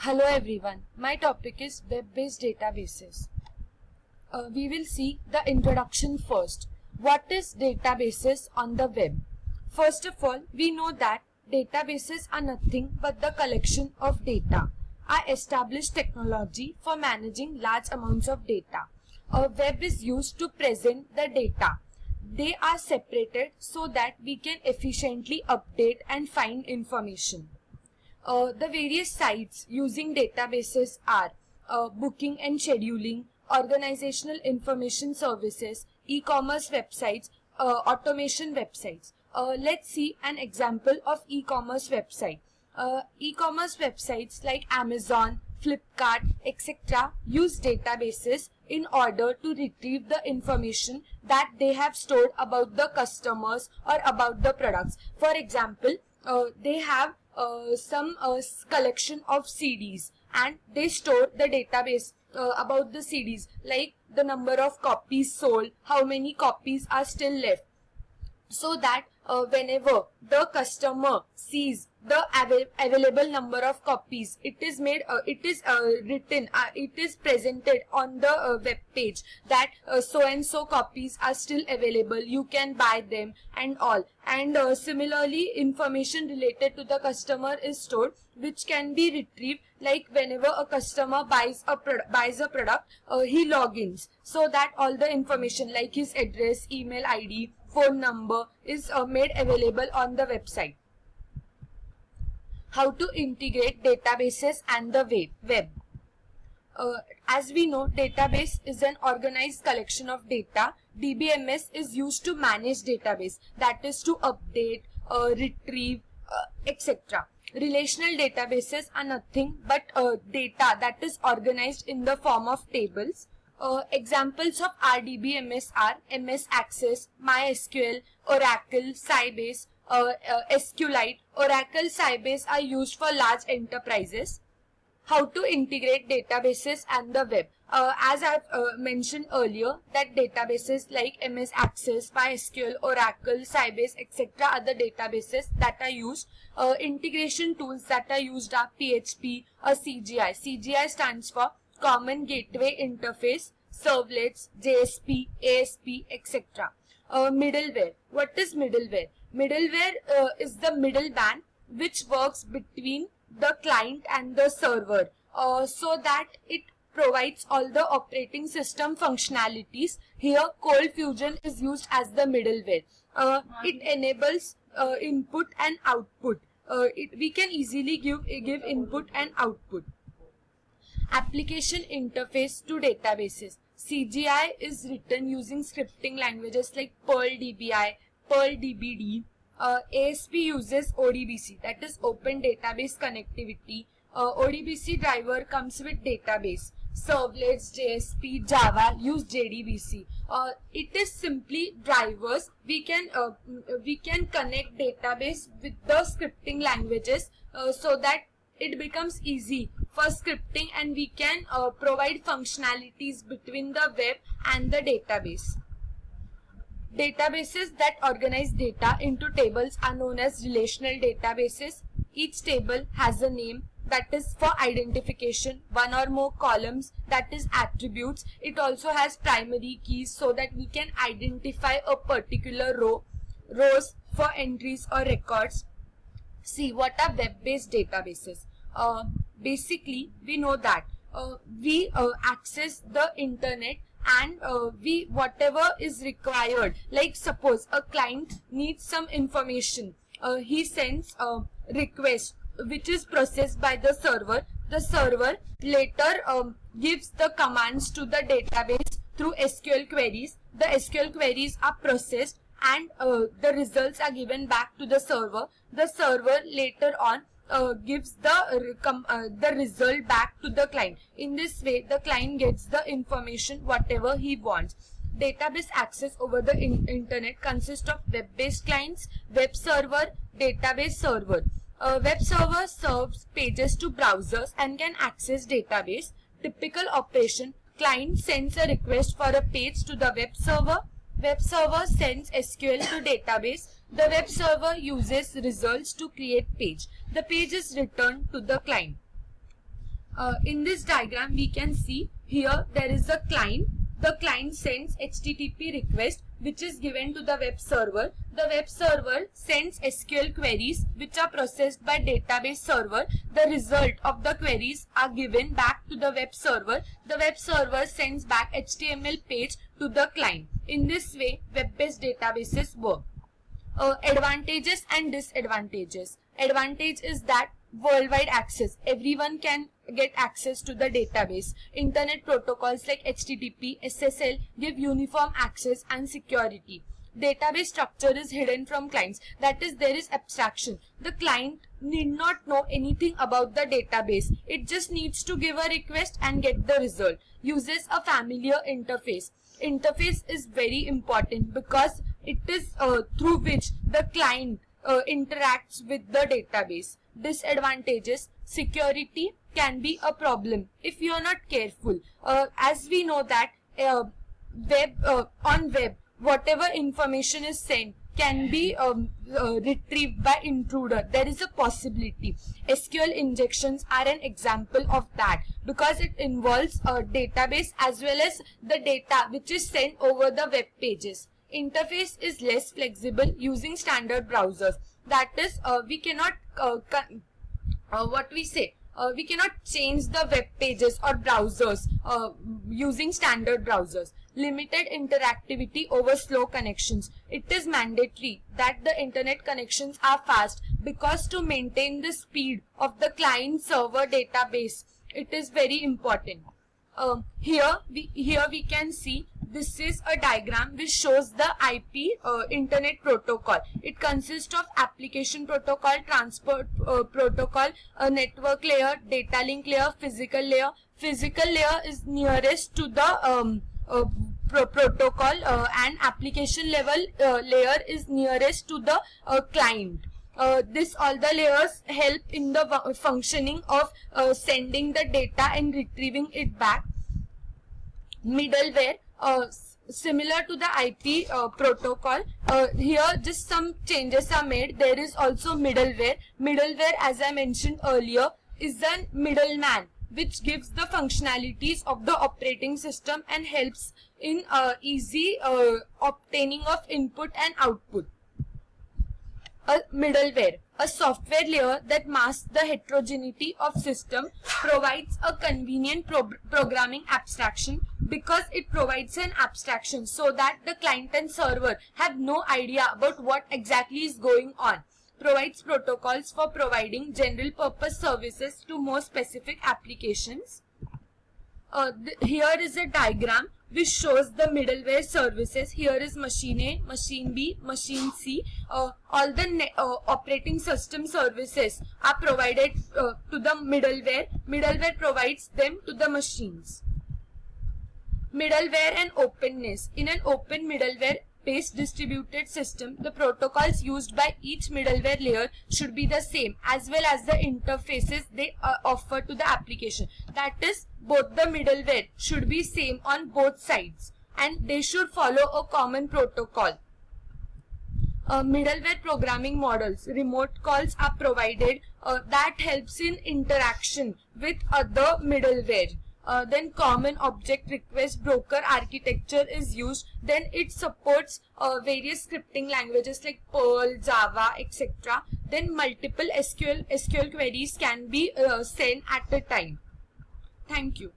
Hello everyone, my topic is web-based databases. We will see the introduction first. What is databases on the web? First of all, we know that databases are nothing but the collection of data. Are established technology for managing large amounts of data. A web is used to present the data. They are separated so that we can efficiently update and find information. The various sites using databases are booking and scheduling, organizational information services, e-commerce websites, automation websites. Let's see an example of e-commerce website. E-commerce websites like Amazon, Flipkart, etc. use databases in order to retrieve the information that they have stored about the customers or about the products. For example, they have some collection of CDs and they store the database about the CDs, like the number of copies sold, how many copies are still left, so that whenever the customer sees the available number of copies, it is written, it is presented on the web page that so and so copies are still available, you can buy them and all. And similarly, information related to the customer is stored, which can be retrieved, like whenever a customer buys a product, he logins, so that all the information like his address, email ID, phone number is made available on the website. How to integrate databases and the web. As we know, database is an organized collection of data. DBMS is used to manage database, that is to update, retrieve, etc. Relational databases are nothing but data that is organized in the form of tables. Examples of RDBMS are MS Access, MySQL, Oracle, Sybase, SQLite. Oracle, Sybase are used for large enterprises. How to integrate databases and the web. As I've mentioned earlier, that databases like MS Access, MySQL, Oracle, Sybase, etc. are the databases that are used. Integration tools that are used are PHP or CGI. CGI stands for Common Gateway Interface, Servlets, JSP, ASP, etc. Middleware. What is middleware? Middleware is the middleman which works between the client and the server, so that it provides all the operating system functionalities. Here, ColdFusion is used as the middleware. It enables input and output. We can easily give input and output. Application interface to databases. CGI is written using scripting languages like Perl DBI, Perl DBD. ASP uses ODBC, that is Open Database Connectivity. ODBC driver comes with database. Servlets, JSP, Java use JDBC. It is simply drivers. We can connect database with the scripting languages so that it becomes easy for scripting, and we can provide functionalities between the web and the database. Databases that organize data into tables are known as relational databases. Each table has a name, that is for identification, one or more columns, that is attributes. It also has primary keys so that we can identify a particular rows for entries or records. See, what are web-based databases? Basically, we know that we access the internet, and whatever is required, like suppose a client needs some information, he sends a request which is processed by the server. The server later gives the commands to the database through SQL queries. The SQL queries are processed and the results are given back to the server. The server later on gives the result back to the client. In this way, the client gets the information whatever he wants. Database access over the internet consists of web-based clients, web server, database server. Web server serves pages to browsers and can access database. Typical operation: client sends a request for a page to the web server. Web server sends SQL to database. The web server uses results to create page. The page is returned to the client. In this diagram, we can see here there is a client. The client sends HTTP request which is given to the web server. The web server sends SQL queries which are processed by database server. The result of the queries are given back to the web server. The web server sends back HTML page to the client. In this way, web-based databases work. Advantages and disadvantages. Advantage is that worldwide access. Everyone can get access to the database. Internet protocols like HTTP, SSL give uniform access and security. Database structure is hidden from clients. That is, there is abstraction. The client need not know anything about the database. It just needs to give a request and get the result. Uses a familiar interface. Interface is very important because it is through which the client interacts with the database. Disadvantages: security can be a problem if you are not careful. As we know that on web, whatever information is sent can be retrieved by intruder. There is a possibility. SQL injections are an example of that because it involves a database as well as the data which is sent over the web pages. Interface is less flexible using standard browsers. That is, we cannot we cannot change the web pages or browsers using standard browsers. Limited interactivity over slow connections. It is mandatory that the internet connections are fast because to maintain the speed of the client server database, it is very important. Here we can see this is a diagram which shows the IP internet protocol. It consists of application protocol, transport protocol, a network layer, data link layer, physical layer. Physical layer is nearest to the protocol and application level layer is nearest to the client. All the layers help in the functioning of sending the data and retrieving it back. Middleware, similar to the IP protocol, here just some changes are made. There is also middleware. Middleware, as I mentioned earlier, is a middleman which gives the functionalities of the operating system and helps in easy obtaining of input and output. A middleware, a software layer that masks the heterogeneity of system, provides a convenient programming abstraction because it provides an abstraction so that the client and server have no idea about what exactly is going on. Provides protocols for providing general purpose services to more specific applications. Here is a diagram which shows the middleware services. Here is machine A, machine B, machine C. All the operating system services are provided to the middleware. Middleware provides them to the machines. Middleware and openness. In an open middleware based distributed system, the protocols used by each middleware layer should be the same as well as the interfaces they offer to the application. That is, both the middleware should be same on both sides and they should follow a common protocol. Middleware programming models. Remote calls are provided that helps in interaction with other middleware. Then common object request broker architecture is used. Then it supports various scripting languages like Perl, Java, etc. Then multiple SQL queries can be sent at a time. Thank you.